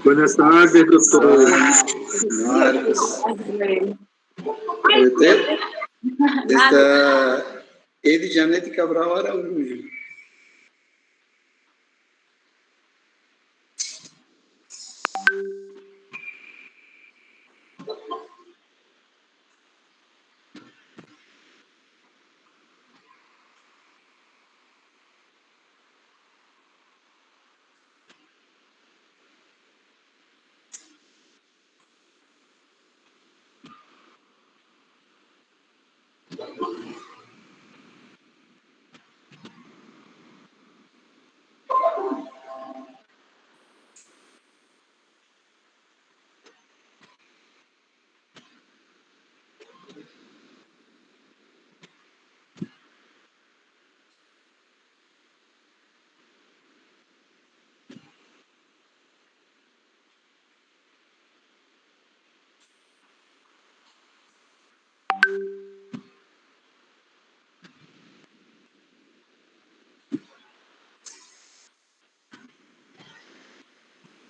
Buenas tardes, doctor. Marcos. Ahorita está Edi Janete Cabral Araújo.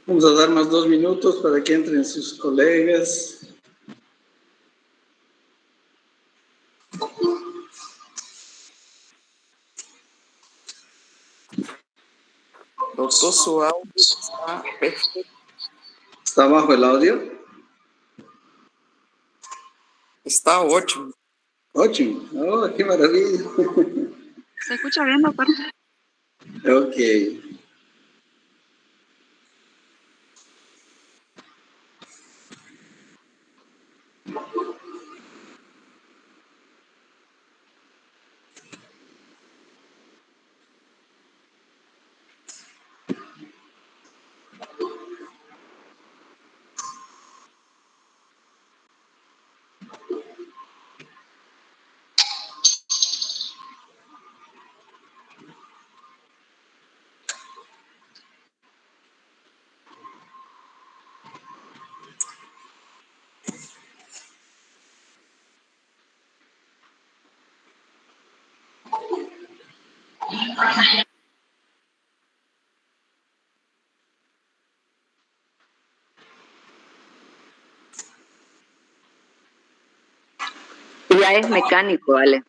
Vamos a dar más 2 minutos para que entren sus colegas. Doctor, su audio está perfecto. ¿Está bajo el audio? Está ótimo. Ótimo. Oh, qué maravilla. ¿Se escucha bien, doctor? Ok. Ya es mecánico, Ale.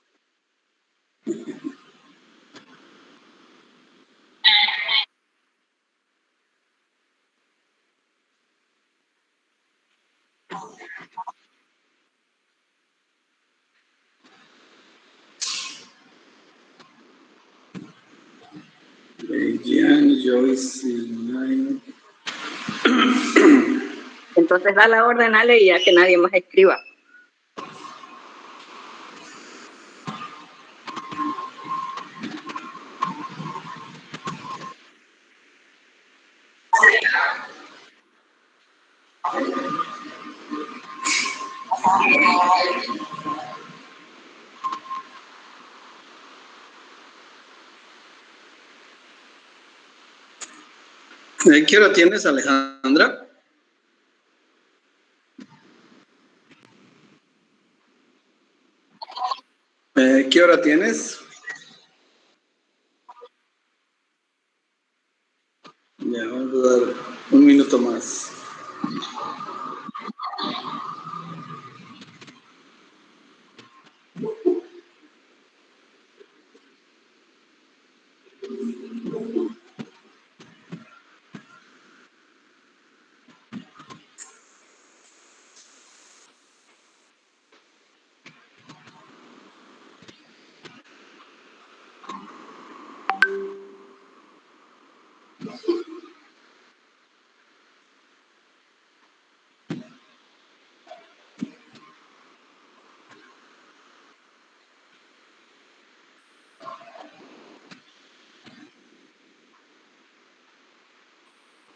Jean, Joyce, Nine. Entonces da la orden, Ale, y ya que nadie más escriba. ¿Qué hora tienes, Alejandra? ¿Qué hora tienes? Ya, vamos a dar 1 minuto más.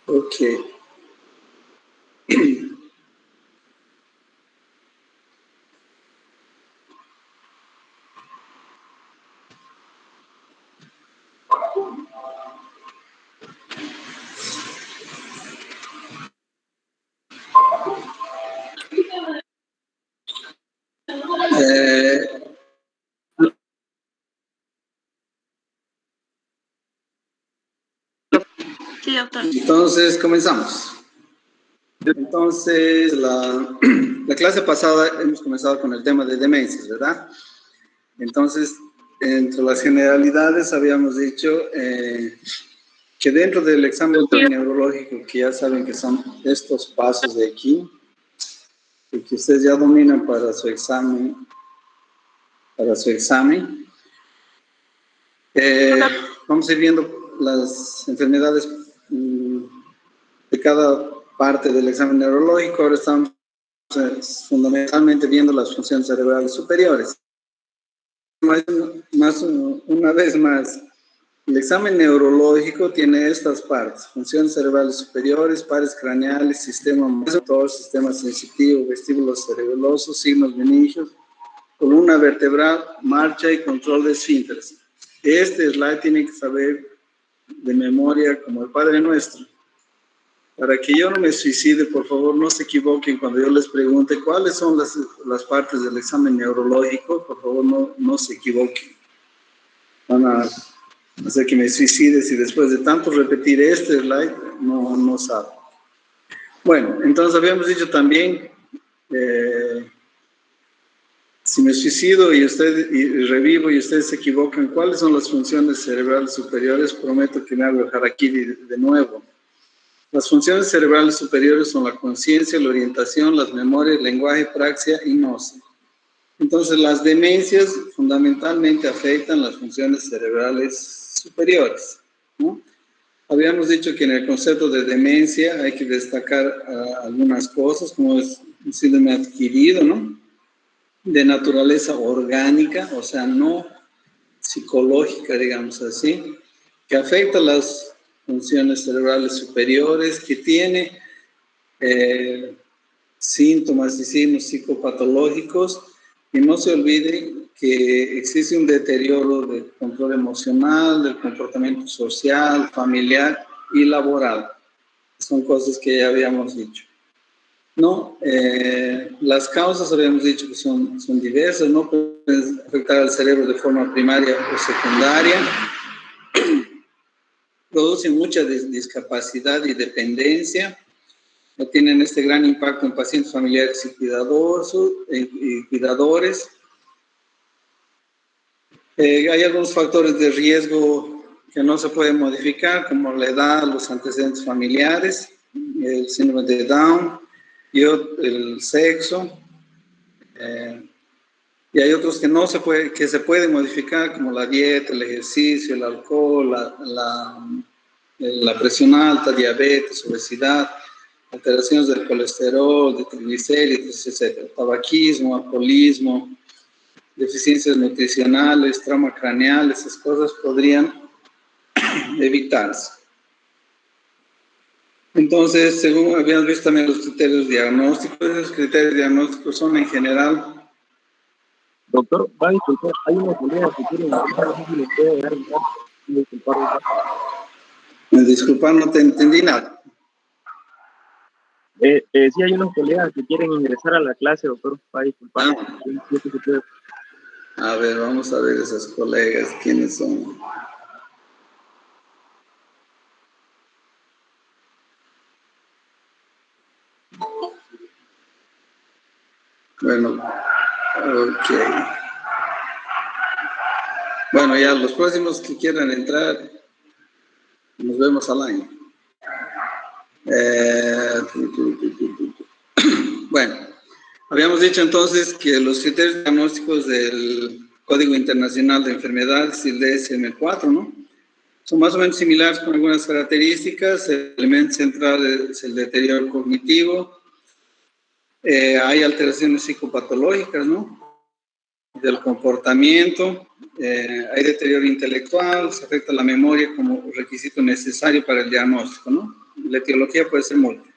Ok. Sí, doctor. Entonces, comenzamos. Entonces, la clase pasada hemos comenzado con el tema de demencias, ¿verdad? Entonces, entre las generalidades habíamos dicho que dentro del examen neurológico, que ya saben que son estos pasos de aquí, y que ustedes ya dominan para su examen, vamos a ir viendo las enfermedades de cada parte del examen neurológico. Ahora estamos fundamentalmente viendo las funciones cerebrales superiores. Una vez más, el examen neurológico tiene estas partes: funciones cerebrales superiores, pares craneales, sistema motor, sistema sensitivo, vestíbulo cerebeloso, signos meningios, columna vertebral, marcha y control de esfínteres. Este slide tienen que saber de memoria como el Padre Nuestro. Para que yo no me suicide, por favor, no se equivoquen cuando yo les pregunte cuáles son las partes del examen neurológico. Por favor, no se equivoquen. Van a hacer que me suicide si después de tanto repetir este slide no sabe. Bueno, entonces habíamos dicho también, si me suicido y revivo y ustedes se equivocan, ¿cuáles son las funciones cerebrales superiores? Prometo que me hago el harakiri de nuevo. Las funciones cerebrales superiores son la conciencia, la orientación, las memorias, lenguaje, praxia y gnosis. Entonces, las demencias fundamentalmente afectan las funciones cerebrales superiores, ¿no? Habíamos dicho que en el concepto de demencia hay que destacar algunas cosas, como es un síndrome adquirido, ¿no? De naturaleza orgánica, o sea, no psicológica, digamos así, que afecta las funciones cerebrales superiores, que tiene síntomas y signos psicopatológicos, y no se olviden que existe un deterioro del control emocional, del comportamiento social, familiar y laboral. Son cosas que ya habíamos dicho. No, las causas habíamos dicho que son diversas, no pueden afectar al cerebro de forma primaria o secundaria. Producen mucha discapacidad y dependencia. Tienen este gran impacto en pacientes familiares y cuidadores. Hay algunos factores de riesgo que no se pueden modificar, como la edad, los antecedentes familiares, el síndrome de Down y el sexo. Y hay otros que se pueden modificar, como la dieta, el ejercicio, el alcohol, la presión alta, diabetes, obesidad, alteraciones del colesterol, de triglicéridos, etc. Tabaquismo, alcoholismo, deficiencias nutricionales, trauma craneal, esas cosas podrían evitarse. Entonces, según habíamos visto también los criterios diagnósticos, esos criterios diagnósticos son en general... Doctor, va a disculpar, hay una colega que quiere Disculpar, no te entendí nada. Sí, hay unos colegas que quieren ingresar a la clase, doctor, va a disculpar. A ver, vamos a ver esas colegas, ¿quiénes son? Bueno, ok. Bueno, ya los próximos que quieran entrar, nos vemos al año. Bueno, habíamos dicho entonces que los criterios diagnósticos del Código Internacional de Enfermedades, el DSM-4, ¿no? Son más o menos similares con algunas características. El elemento central es el deterioro cognitivo. Hay alteraciones psicopatológicas, ¿no? Del comportamiento. Hay deterioro intelectual, se afecta la memoria como requisito necesario para el diagnóstico, ¿no? La etiología puede ser múltiple.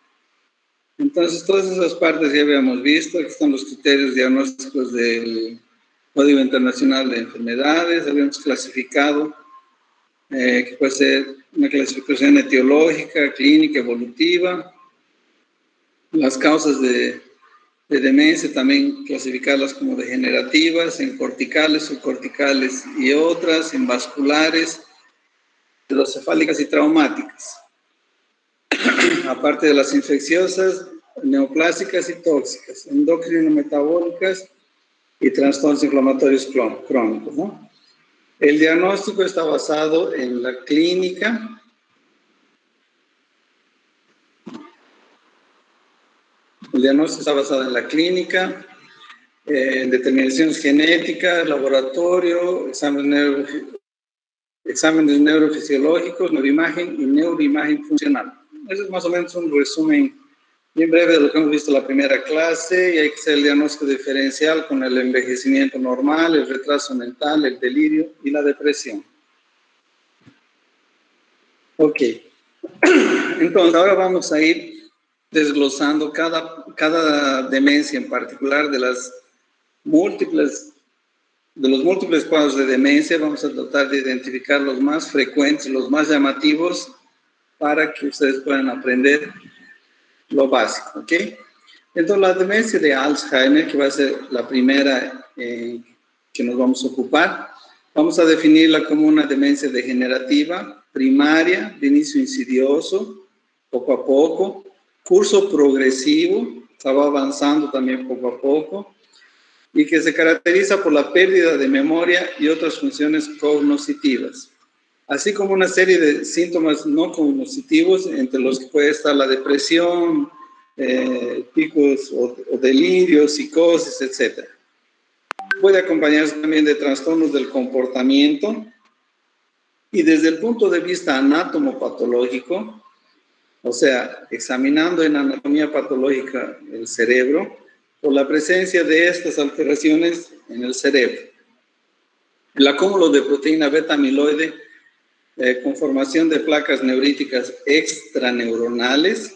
Entonces, todas esas partes ya habíamos visto. Aquí están los criterios diagnósticos del Código Internacional de Enfermedades. Habíamos clasificado que puede ser una clasificación etiológica, clínica, evolutiva. Las causas de demencia también clasificarlas como degenerativas, en corticales, subcorticales y otras, en vasculares, hidrocefálicas y traumáticas. Aparte de las infecciosas, neoplásicas y tóxicas, endocrino-metabólicas y trastornos inflamatorios crónicos, ¿no? El diagnóstico está basado en la clínica. El diagnóstico está basado en la clínica, en determinaciones genéticas, laboratorio, exámenes neurofisiológicos, neuroimagen y neuroimagen funcional. Eso es más o menos un resumen bien breve de lo que hemos visto en la primera clase, y hay que hacer el diagnóstico diferencial con el envejecimiento normal, el retraso mental, el delirio y la depresión. Ok. Entonces, ahora vamos a ir desglosando cada demencia en particular de los múltiples cuadros de demencia. Vamos a tratar de identificar los más frecuentes, los más llamativos, para que ustedes puedan aprender lo básico, ¿ok? Entonces, la demencia de Alzheimer, que va a ser la primera que nos vamos a ocupar, vamos a definirla como una demencia degenerativa, primaria, de inicio insidioso, poco a poco, curso progresivo, va avanzando también poco a poco, y que se caracteriza por la pérdida de memoria y otras funciones cognitivas, así como una serie de síntomas no cognitivos, entre los que puede estar la depresión, picos o delirios, psicosis, etc. Puede acompañarse también de trastornos del comportamiento, y desde el punto de vista anatomopatológico, o sea, examinando en anatomía patológica el cerebro, por la presencia de estas alteraciones en el cerebro. El acúmulo de proteína beta-amiloide con formación de placas neuríticas extraneuronales,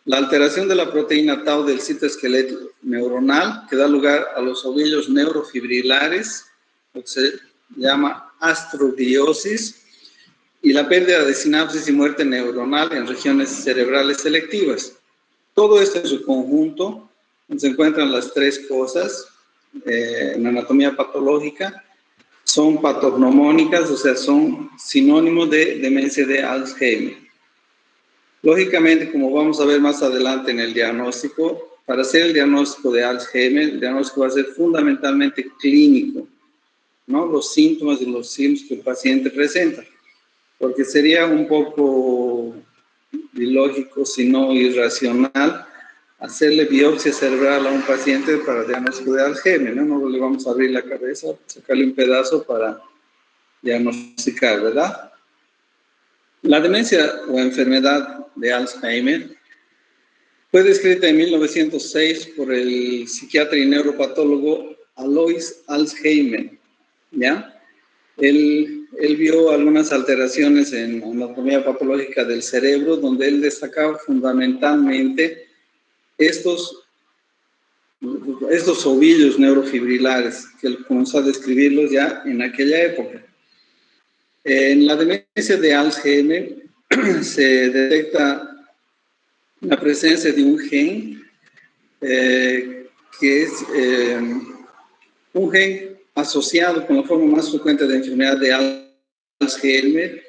la alteración de la proteína tau del citoesqueleto neuronal, que da lugar a los ovillos neurofibrilares, lo que se llama astrogliosis, y la pérdida de sinapsis y muerte neuronal en regiones cerebrales selectivas. Todo esto en su conjunto, se encuentran las tres cosas en anatomía patológica, son patognomónicas, o sea, son sinónimos de demencia de Alzheimer. Lógicamente, como vamos a ver más adelante en el diagnóstico, para hacer el diagnóstico de Alzheimer, el diagnóstico va a ser fundamentalmente clínico, ¿no? Los síntomas y los signos que el paciente presenta, porque sería un poco ilógico, si no irracional, hacerle biopsia cerebral a un paciente para diagnóstico de Alzheimer, ¿no? No le vamos a abrir la cabeza, sacarle un pedazo para diagnosticar, ¿verdad? La demencia o enfermedad de Alzheimer fue descrita en 1906 por el psiquiatra y neuropatólogo Alois Alzheimer, ¿ya? Él vio algunas alteraciones en anatomía patológica del cerebro, donde él destacaba fundamentalmente estos ovillos neurofibrilares, que él comenzó a describirlos ya en aquella época. En la demencia de Alzheimer se detecta la presencia de un gen que es un gen asociado con la forma más frecuente de enfermedad de Alzheimer,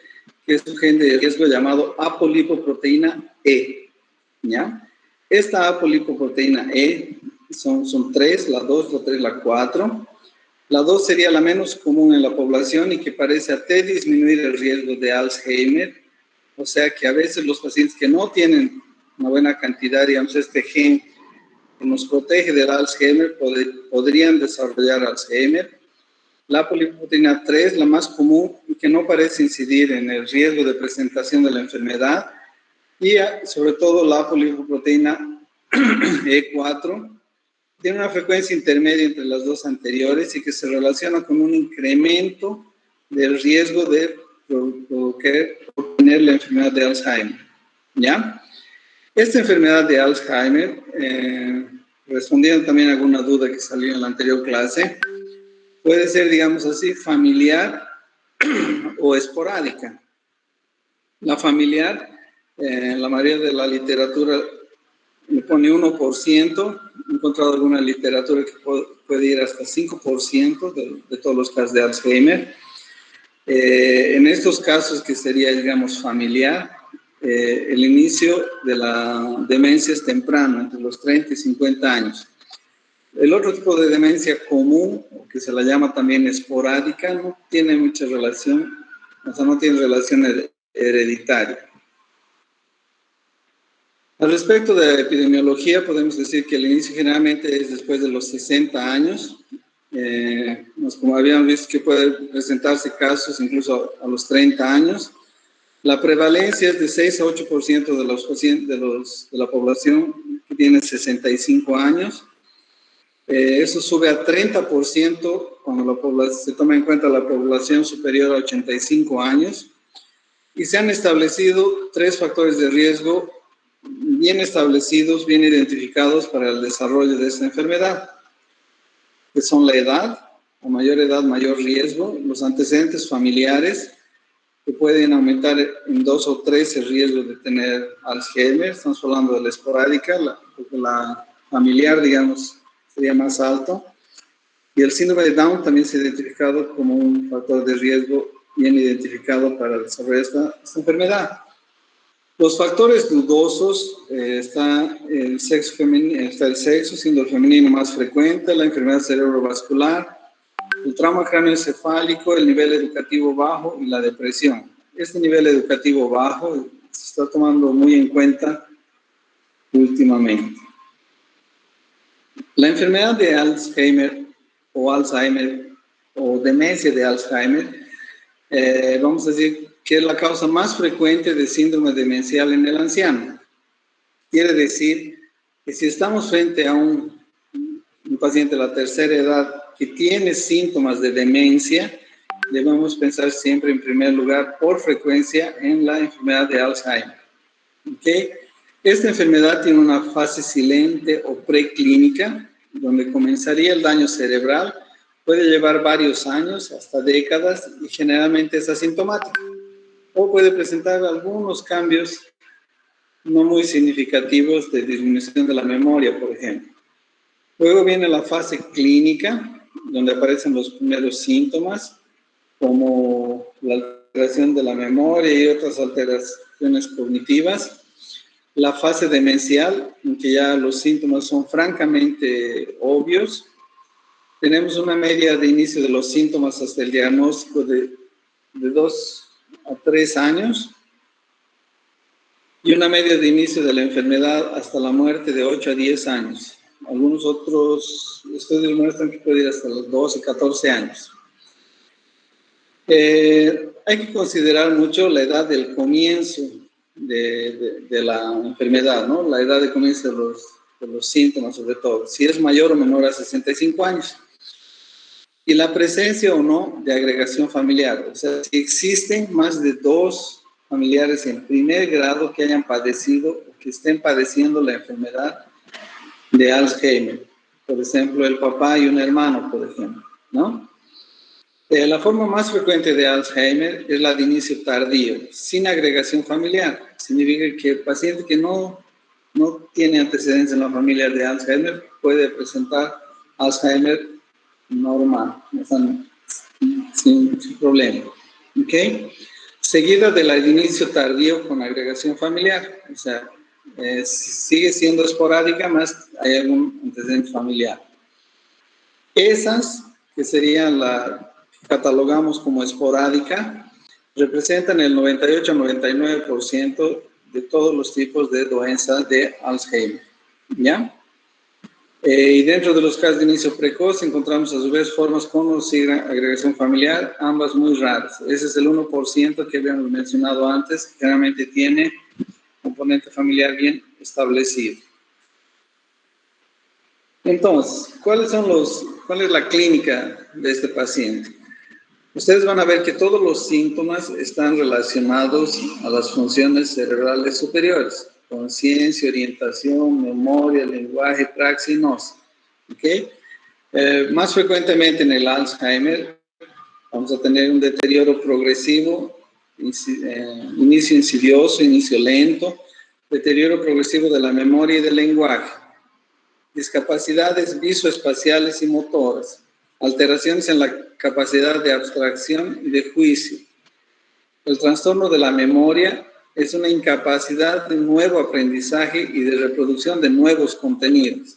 que es un gen de riesgo llamado apolipoproteína E, ¿ya? Esta apolipoproteína E son tres, la 2, la 3, la 4. La 2 sería la menos común en la población y que parece disminuir el riesgo de Alzheimer, o sea que a veces los pacientes que no tienen una buena cantidad, digamos, este gen que nos protege del Alzheimer, podrían desarrollar Alzheimer. La apolipoproteína 3, la más común y que no parece incidir en el riesgo de presentación de la enfermedad, y sobre todo la apolipoproteína E4, tiene una frecuencia intermedia entre las dos anteriores y que se relaciona con un incremento del riesgo de tener la enfermedad de Alzheimer, ¿ya? Esta enfermedad de Alzheimer, respondiendo también a alguna duda que salió en la anterior clase, puede ser, digamos así, familiar o esporádica. La familiar, la mayoría de la literatura le pone 1%, he encontrado alguna literatura que puede ir hasta 5% de todos los casos de Alzheimer. En estos casos que sería, digamos, familiar, el inicio de la demencia es temprano, entre los 30 y 50 años. El otro tipo de demencia común, o que se la llama también esporádica, no tiene mucha relación, o sea, no tiene relación hereditaria. Al respecto de la epidemiología, podemos decir que el inicio generalmente es después de los 60 años. Como habíamos visto, que puede presentarse casos incluso a los 30 años. La prevalencia es de 6 a 8% de los pacientes de la población que tiene 65 años. Eso sube a 30% cuando se toma en cuenta la población superior a 85 años. Y se han establecido 3 factores de riesgo bien establecidos, bien identificados para el desarrollo de esta enfermedad, que son la edad, a mayor edad, mayor riesgo, los antecedentes familiares, que pueden aumentar en 2 o 3 el riesgo de tener Alzheimer. Estamos hablando de la esporádica, porque la familiar, digamos, sería más alto. Y el síndrome de Down también se ha identificado como un factor de riesgo bien identificado para desarrollar esta enfermedad. Los factores dudosos, está el sexo femenino, está el sexo, siendo el femenino más frecuente, la enfermedad cerebrovascular, el trauma cráneoencefálico, el nivel educativo bajo y la depresión. Este nivel educativo bajo se está tomando muy en cuenta últimamente. La enfermedad de Alzheimer o demencia de Alzheimer, vamos a decir que es la causa más frecuente de síndrome demencial en el anciano. Quiere decir que si estamos frente a un paciente de la tercera edad que tiene síntomas de demencia, debemos pensar siempre en primer lugar por frecuencia en la enfermedad de Alzheimer. ¿Okay? Esta enfermedad tiene una fase silente o preclínica, donde comenzaría el daño cerebral, puede llevar varios años, hasta décadas, y generalmente es asintomática. O puede presentar algunos cambios no muy significativos de disminución de la memoria, por ejemplo. Luego viene la fase clínica, donde aparecen los primeros síntomas, como la alteración de la memoria y otras alteraciones cognitivas. La fase demencial, en que ya los síntomas son francamente obvios. Tenemos una media de inicio de los síntomas hasta el diagnóstico de 2 a 3 años. Y una media de inicio de la enfermedad hasta la muerte de 8 a 10 años. Algunos otros estudios muestran que puede ir hasta los 12, 14 años. Hay que considerar mucho la edad del comienzo de la enfermedad, ¿no? La edad de comienzo de los síntomas, sobre todo. Si es mayor o menor a 65 años. Y la presencia o no de agregación familiar. O sea, si existen más de 2 familiares en primer grado que hayan padecido o que estén padeciendo la enfermedad de Alzheimer. Por ejemplo, el papá y un hermano, por ejemplo, ¿no? La forma más frecuente de Alzheimer es la de inicio tardío, sin agregación familiar. Significa que el paciente que no tiene antecedentes en la familia de Alzheimer puede presentar Alzheimer normal, sin problema. ¿Ok? Seguida de la de inicio tardío con agregación familiar. O sea, sigue siendo esporádica, más hay algún antecedente familiar. Esas, que serían catalogamos como esporádica, representan el 98 a 99% de todos los tipos de doenças de Alzheimer. ¿Ya? Y dentro de los casos de inicio precoz encontramos a su vez formas con o sin agregación familiar, ambas muy raras. Ese es el 1% que habíamos mencionado antes, que generalmente tiene componente familiar bien establecido. Entonces, ¿cuál es la clínica de este paciente? Ustedes van a ver que todos los síntomas están relacionados a las funciones cerebrales superiores. Conciencia, orientación, memoria, lenguaje, praxis, gnosis. ¿Okay? Más frecuentemente en el Alzheimer vamos a tener un deterioro progresivo, inicio insidioso, inicio lento, deterioro progresivo de la memoria y del lenguaje, discapacidades visoespaciales y motoras, alteraciones en la capacidad de abstracción y de juicio. El trastorno de la memoria es una incapacidad de nuevo aprendizaje y de reproducción de nuevos contenidos.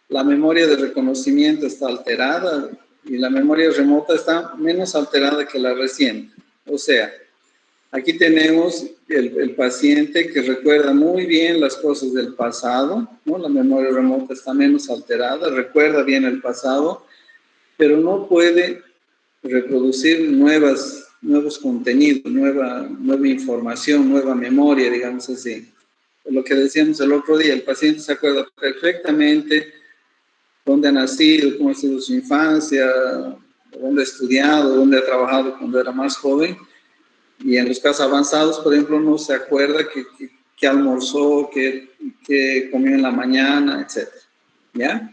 La memoria de reconocimiento está alterada y la memoria remota está menos alterada que la reciente. O sea, aquí tenemos el paciente que recuerda muy bien las cosas del pasado, ¿no? La memoria remota está menos alterada, recuerda bien el pasado, pero no puede reproducir nuevos contenidos, nueva información, nueva memoria, digamos así. Lo que decíamos el otro día, el paciente se acuerda perfectamente dónde ha nacido, cómo ha sido su infancia, dónde ha estudiado, dónde ha trabajado cuando era más joven. Y en los casos avanzados, por ejemplo, no se acuerda que almorzó, que comió en la mañana, etc. ¿Ya?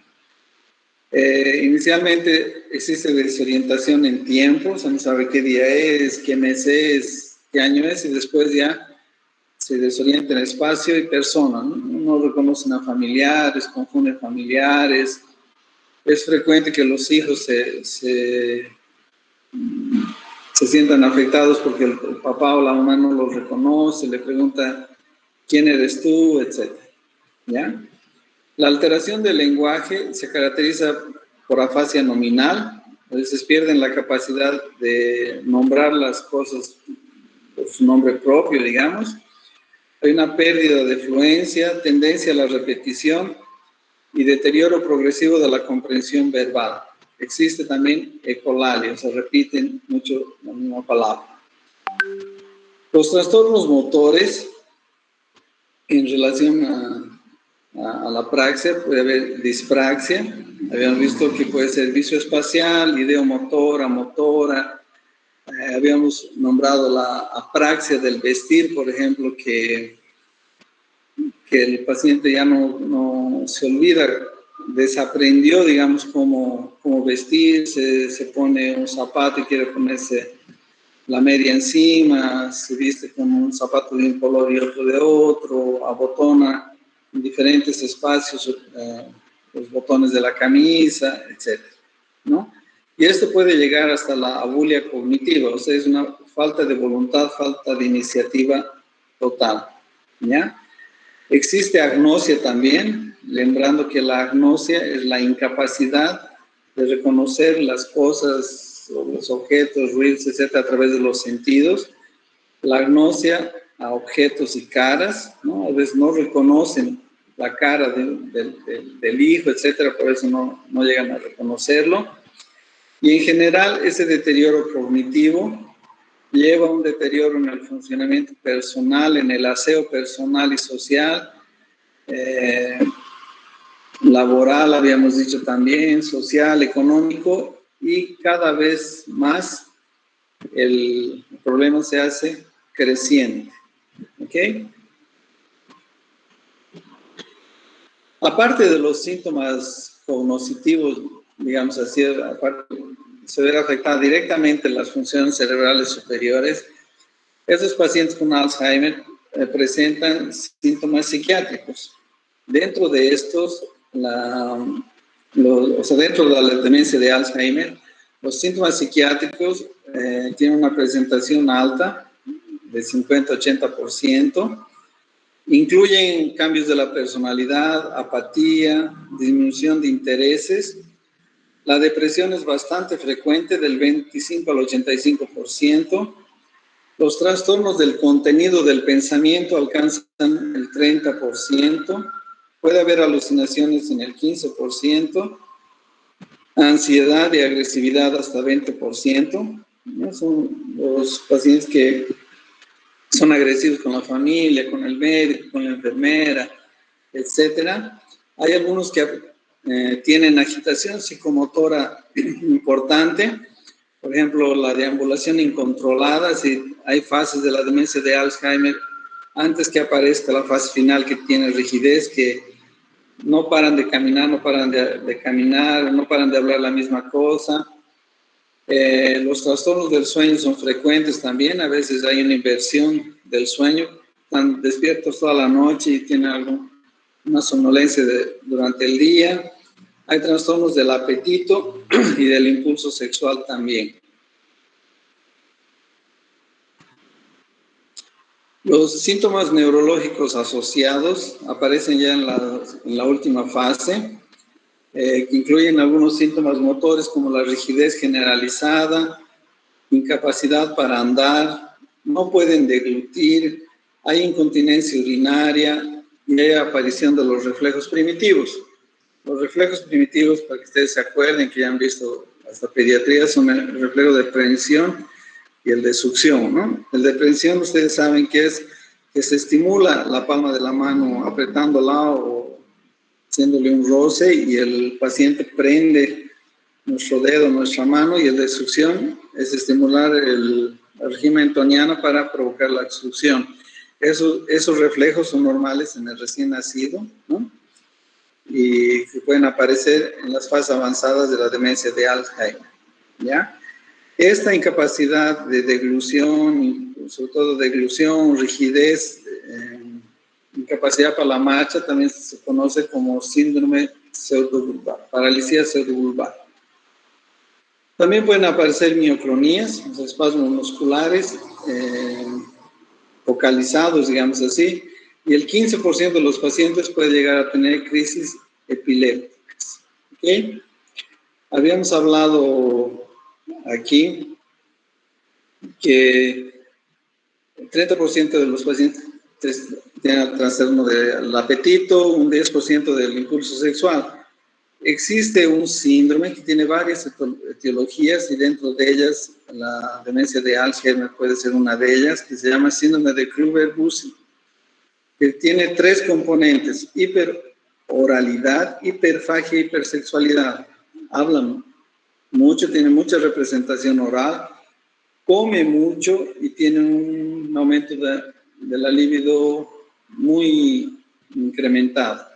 Inicialmente existe desorientación en tiempo, o sea, no sabe qué día es, qué mes es, qué año es, y después ya se desorienta en espacio y persona, ¿no? No reconocen a familiares, confunden familiares. Es frecuente que los hijos se sientan afectados porque el papá o la mamá no los reconoce, le pregunta quién eres tú, etc. ¿Ya? La alteración del lenguaje se caracteriza por afasia nominal, a veces pierden la capacidad de nombrar las cosas por su nombre propio, digamos. Hay una pérdida de fluencia, tendencia a la repetición y deterioro progresivo de la comprensión verbal. Existe también ecolalia, o sea, repiten mucho la misma palabra. Los trastornos motores en relación a la praxia, puede haber dispraxia, habíamos visto que puede ser visoespacial, ideomotora, motora, habíamos nombrado la apraxia del vestir, por ejemplo, que el paciente ya no se olvida, desaprendió, digamos, cómo vestir, se pone un zapato y quiere ponerse la media encima, se viste con un zapato de un color y otro de otro, abotona en diferentes espacios los botones de la camisa, etc. ¿No? Y esto puede llegar hasta la abulia cognitiva, o sea, es una falta de voluntad, falta de iniciativa total, ¿ya? Existe agnosia también, lembrando que la agnosia es la incapacidad de reconocer las cosas, los objetos, ruidos, etc., a través de los sentidos. La agnosia a objetos y caras, ¿no? A veces no reconocen la cara del hijo, etc., por eso no llegan a reconocerlo. Y en general, ese deterioro cognitivo lleva a un deterioro en el funcionamiento personal, en el aseo personal y social, laboral, habíamos dicho también, social, económico, y cada vez más el problema se hace creciente. ¿Ok? Aparte de los síntomas cognitivos, digamos así, aparte, se verá afectada directamente las funciones cerebrales superiores. Esos pacientes con Alzheimer presentan síntomas psiquiátricos. Dentro de estos, dentro de la demencia de Alzheimer, los síntomas psiquiátricos tienen una presentación alta, de 50-80%, incluyen cambios de la personalidad, apatía, disminución de intereses. La depresión es bastante frecuente, del 25 al 85%. Los trastornos del contenido del pensamiento alcanzan el 30%. Puede haber alucinaciones en el 15%. Ansiedad y agresividad hasta 20%. ¿No? Son los pacientes que son agresivos con la familia, con el médico, con la enfermera, etc. Hay algunos que tienen agitación psicomotora importante, por ejemplo, la deambulación incontrolada. Si hay fases de la demencia de Alzheimer, antes que aparezca la fase final que tiene rigidez, que no paran de caminar, no paran de caminar, no paran de hablar la misma cosa. Los trastornos del sueño son frecuentes también, a veces hay una inversión del sueño, están despiertos toda la noche y tienen una somnolencia durante el día. Hay trastornos del apetito y del impulso sexual también. Los síntomas neurológicos asociados aparecen ya en la última fase, que incluyen algunos síntomas motores como la rigidez generalizada, incapacidad para andar, no pueden deglutir, hay incontinencia urinaria y hay aparición de los reflejos primitivos. Los reflejos primitivos, para que ustedes se acuerden, que ya han visto hasta pediatría, son el reflejo de prensión y el de succión, ¿no? El de prensión, ustedes saben que es que se estimula la palma de la mano apretándola o haciéndole un roce y el paciente prende nuestro dedo, nuestra mano, y el de succión es estimular la región meconiana para provocar la succión. Esos reflejos son normales en el recién nacido, ¿no? Y que pueden aparecer en las fases avanzadas de la demencia de Alzheimer, ¿ya? Esta incapacidad de deglución, sobre todo deglución, rigidez, incapacidad para la marcha, también se conoce como síndrome pseudobulbar, parálisis pseudobulbar. También pueden aparecer mioclonías, espasmos musculares focalizados, digamos así, y el 15% de los pacientes puede llegar a tener crisis epilépticas. ¿Okay? Habíamos hablado aquí que el 30% de los pacientes tienen trastorno del apetito, un 10% del impulso sexual. Existe un síndrome que tiene varias etiologías y dentro de ellas la demencia de Alzheimer puede ser una de ellas, que se llama síndrome de Kluver-Bucy, que tiene 3 componentes: hiperoralidad, hiperfagia y hipersexualidad. Hablan mucho, tiene mucha representación oral, come mucho y tiene un aumento de la libido muy incrementado.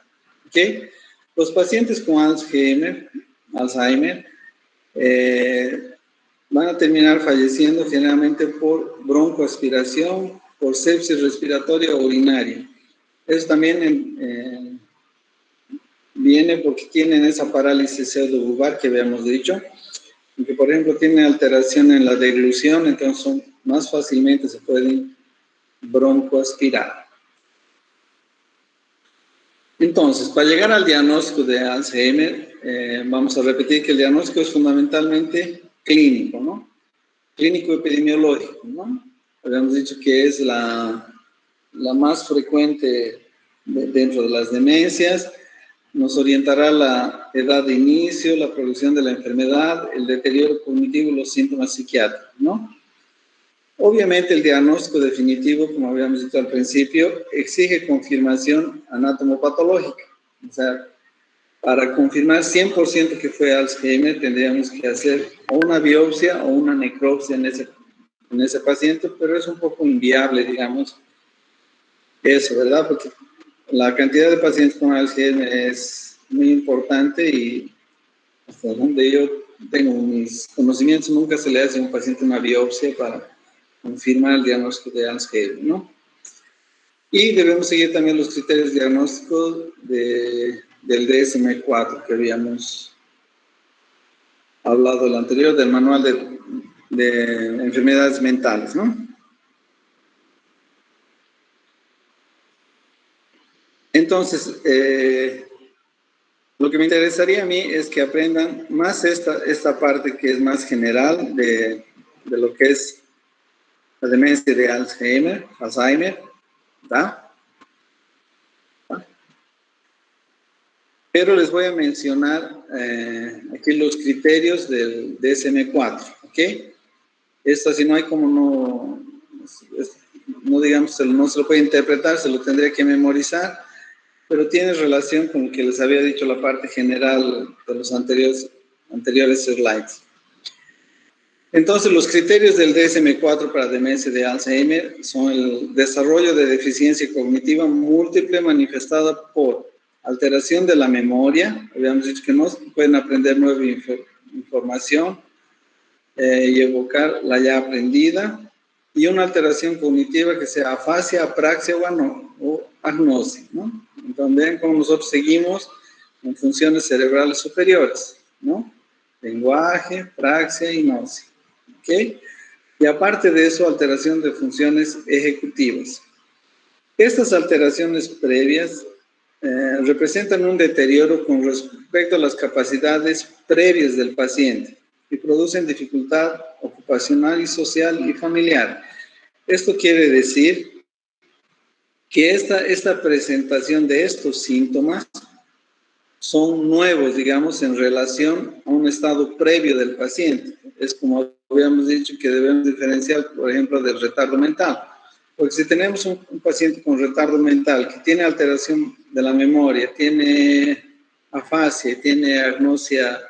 ¿Okay? Los pacientes con Alzheimer van a terminar falleciendo generalmente por broncoaspiración, por sepsis respiratoria o urinaria. Eso también viene porque tienen esa parálisis pseudobulbar que habíamos dicho, y que por ejemplo tienen alteración en la deglución, entonces más fácilmente se pueden broncoaspirar. Entonces, para llegar al diagnóstico de Alzheimer, vamos a repetir que el diagnóstico es fundamentalmente clínico, ¿no? Clínico epidemiológico, ¿no? Habíamos dicho que es la más frecuente dentro de las demencias. Nos orientará la edad de inicio, la progresión de la enfermedad, el deterioro cognitivo y los síntomas psiquiátricos, ¿no? Obviamente el diagnóstico definitivo, como habíamos dicho al principio, exige confirmación anatomopatológica. O sea, para confirmar 100% que fue Alzheimer, tendríamos que hacer o una biopsia o una necropsia en ese paciente, pero es un poco inviable, digamos, eso, ¿verdad? Porque la cantidad de pacientes con Alzheimer es muy importante y hasta donde yo tengo mis conocimientos, nunca se le hace a un paciente una biopsia para confirmar el diagnóstico de Alzheimer, ¿no? Y debemos seguir también los criterios diagnósticos del DSM-4 que habíamos hablado el anterior, del manual de enfermedades mentales, ¿no? Entonces, lo que me interesaría a mí es que aprendan más esta parte que es más general de lo que es la demencia de Alzheimer, ¿verdad? Pero les voy a mencionar aquí los criterios del DSM-4, ¿ok? Esto si no hay como no digamos, no se lo puede interpretar, se lo tendría que memorizar, pero tiene relación con lo que les había dicho la parte general de los anteriores slides. Entonces, los criterios del DSM-4 para demencia de Alzheimer son el desarrollo de deficiencia cognitiva múltiple manifestada por alteración de la memoria, habíamos dicho que no pueden aprender nueva información y evocar la ya aprendida, y una alteración cognitiva que sea afasia, apraxia o agnosia, ¿no? Entonces, vean cómo nosotros seguimos en funciones cerebrales superiores, ¿no? Lenguaje, praxia y gnosia. ¿Ok? Y aparte de eso, alteración de funciones ejecutivas. Estas alteraciones previas representan un deterioro con respecto a las capacidades previas del paciente y producen dificultad ocupacional y social y familiar. Esto quiere decir que esta presentación de estos síntomas son nuevos, digamos, en relación a un estado previo del paciente. Es como habíamos dicho que debemos diferenciar, por ejemplo, del retardo mental. Porque si tenemos un paciente con retardo mental que tiene alteración de la memoria, tiene afasia, tiene agnosia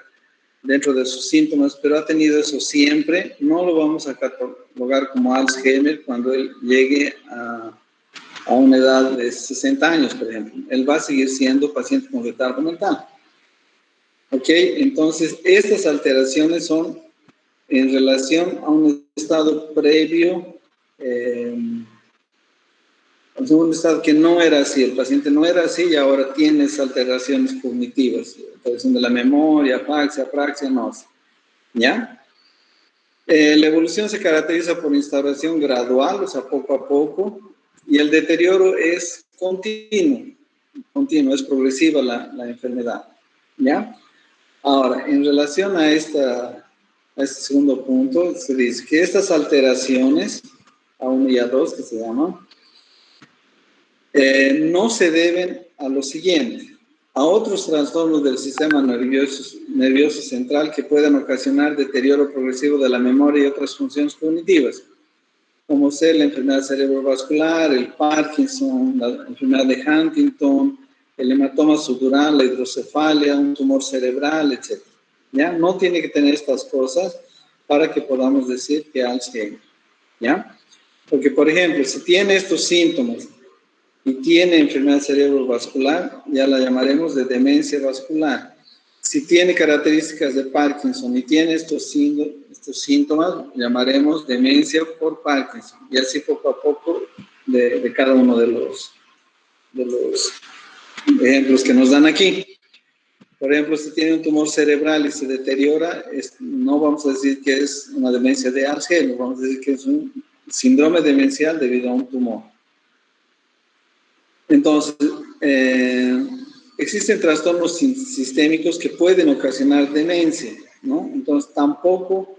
dentro de sus síntomas, pero ha tenido eso siempre, no lo vamos a catalogar como Alzheimer cuando él llegue a una edad de 60 años, por ejemplo. Él va a seguir siendo paciente con retardo mental. ¿Ok? Entonces, estas alteraciones son en relación a un estado previo, un estado que no era así, el paciente no era así y ahora tiene esas alteraciones cognitivas, alteración de la memoria, afasia, apraxia, no. ¿Ya? La evolución se caracteriza por instauración gradual, o sea, poco a poco, y el deterioro es continuo, es progresiva la enfermedad. ¿Ya? Ahora, en relación a este segundo punto, se dice que estas alteraciones, A1 y A2 que se llaman, no se deben a lo siguiente: a otros trastornos del sistema nervioso central que puedan ocasionar deterioro progresivo de la memoria y otras funciones cognitivas, como ser la enfermedad cerebrovascular, el Parkinson, la enfermedad de Huntington, el hematoma sutural, la hidrocefalia, un tumor cerebral, etc. ¿Ya? No tiene que tener estas cosas para que podamos decir que Alzheimer. ¿Ya? Porque, por ejemplo, si tiene estos síntomas y tiene enfermedad cerebrovascular, ya la llamaremos de demencia vascular. Si tiene características de Parkinson y tiene estos síntomas, llamaremos demencia por Parkinson. Y así poco a poco de cada uno de los ejemplos que nos dan aquí. Por ejemplo, si tiene un tumor cerebral y se deteriora, no vamos a decir que es una demencia de Alzheimer, vamos a decir que es un síndrome demencial debido a un tumor. Entonces, existen trastornos sistémicos que pueden ocasionar demencia, ¿no? Entonces, tampoco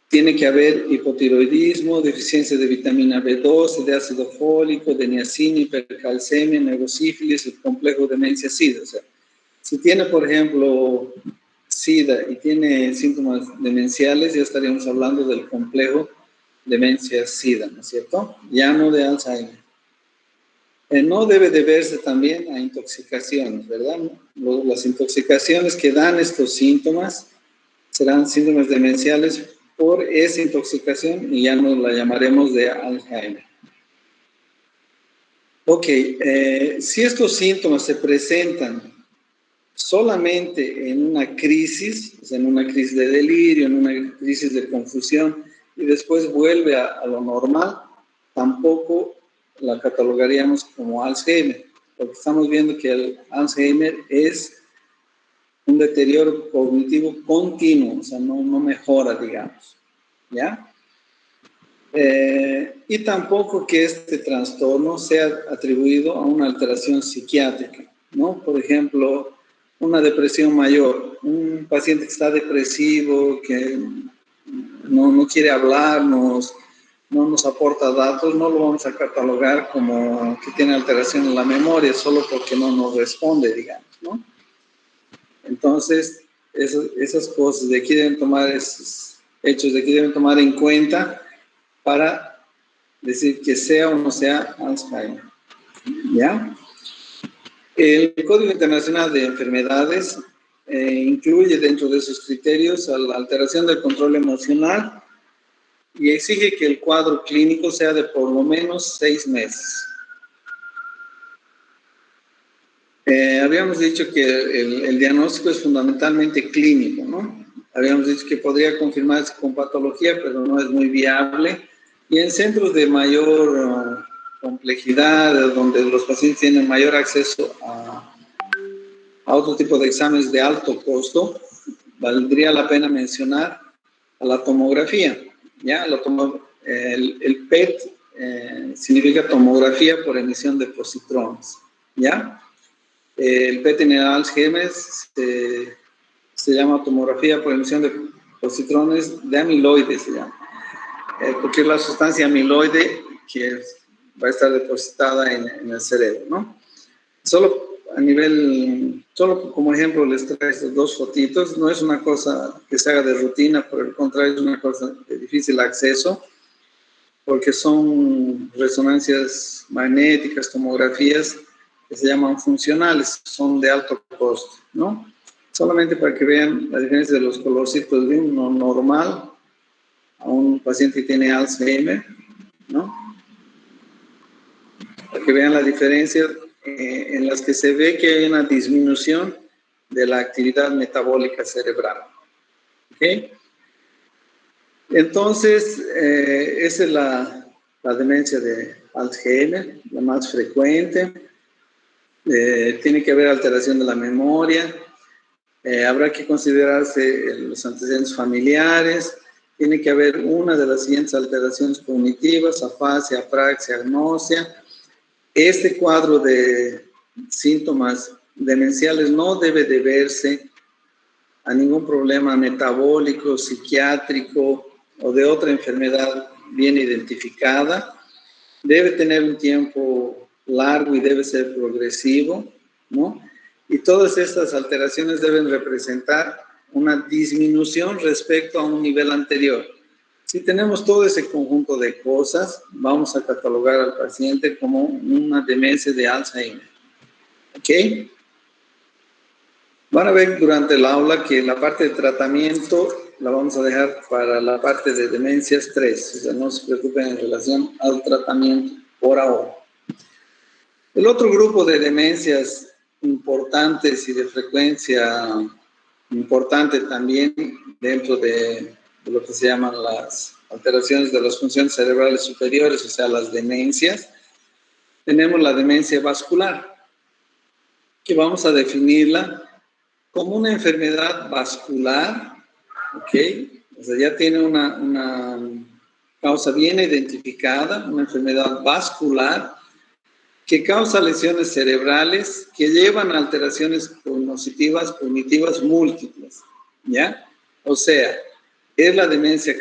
tiene que haber hipotiroidismo, deficiencia de vitamina B12, de ácido fólico, de niacina, hipercalcemia, neurosífilis, el complejo demencia-SIDA. O sea, si tiene, por ejemplo, SIDA y tiene síntomas demenciales, ya estaríamos hablando del complejo demencia-SIDA, ¿no es cierto? Ya no de Alzheimer. No debe deberse también a intoxicaciones, ¿verdad? Las intoxicaciones que dan estos síntomas serán síntomas demenciales por esa intoxicación y ya nos la llamaremos de Alzheimer. Ok, si estos síntomas se presentan solamente en una crisis, o sea, en una crisis de delirio, en una crisis de confusión, y después vuelve a lo normal, tampoco la catalogaríamos como Alzheimer, porque estamos viendo que el Alzheimer es un deterioro cognitivo continuo, o sea, no mejora, digamos, ¿ya? Y tampoco que este trastorno sea atribuido a una alteración psiquiátrica, ¿no? Por ejemplo, una depresión mayor, un paciente que está depresivo, que no quiere hablarnos, no nos aporta datos, no lo vamos a catalogar como que tiene alteración en la memoria solo porque no nos responde, digamos, ¿no? Entonces, esas cosas de aquí deben tomar, esos hechos de aquí deben tomar en cuenta para decir que sea o no sea Alzheimer, ¿ya? El Código Internacional de Enfermedades incluye dentro de sus criterios a la alteración del control emocional y exige que el cuadro clínico sea de por lo menos 6 meses. Habíamos dicho que el diagnóstico es fundamentalmente clínico, ¿no? Habíamos dicho que podría confirmarse con patología, pero no es muy viable. Y en centros de mayor complejidad, donde los pacientes tienen mayor acceso a otro tipo de exámenes de alto costo, valdría la pena mencionar a la tomografía, ¿ya? El PET significa tomografía por emisión de positrones, ¿ya? El PET en el Alzheimer se llama tomografía por emisión de positrones de amiloide, se llama. Porque es la sustancia amiloide que va a estar depositada en el cerebro, ¿no? Solo como ejemplo les traigo estos dos fotitos. No es una cosa que se haga de rutina, por el contrario, es una cosa de difícil acceso, porque son resonancias magnéticas, tomografías que se llaman funcionales, son de alto costo, ¿no? Solamente para que vean la diferencia de los colorcitos de uno normal a un paciente que tiene Alzheimer, ¿no? Para que vean la diferencia en las que se ve que hay una disminución de la actividad metabólica cerebral. ¿Ok? Entonces, esa es la demencia de Alzheimer, la más frecuente. Tiene que haber alteración de la memoria. Habrá que considerarse los antecedentes familiares. Tiene que haber una de las siguientes alteraciones cognitivas: afasia, apraxia, agnosia. Este cuadro de síntomas demenciales no debe deberse a ningún problema metabólico, psiquiátrico o de otra enfermedad bien identificada. Debe tener un tiempo largo y debe ser progresivo, ¿no? Y todas estas alteraciones deben representar una disminución respecto a un nivel anterior. Si tenemos todo ese conjunto de cosas, vamos a catalogar al paciente como una demencia de Alzheimer. ¿Ok? Van a ver durante el aula que la parte de tratamiento la vamos a dejar para la parte de demencias 3. O sea, no se preocupen en relación al tratamiento por ahora. El otro grupo de demencias importantes y de frecuencia importante también dentro de lo que se llaman las alteraciones de las funciones cerebrales superiores, o sea, las demencias, tenemos la demencia vascular, que vamos a definirla como una enfermedad vascular, ¿ok? O sea, ya tiene una causa bien identificada, una enfermedad vascular que causa lesiones cerebrales que llevan a alteraciones cognitivas múltiples, ¿ya? O sea, es la demencia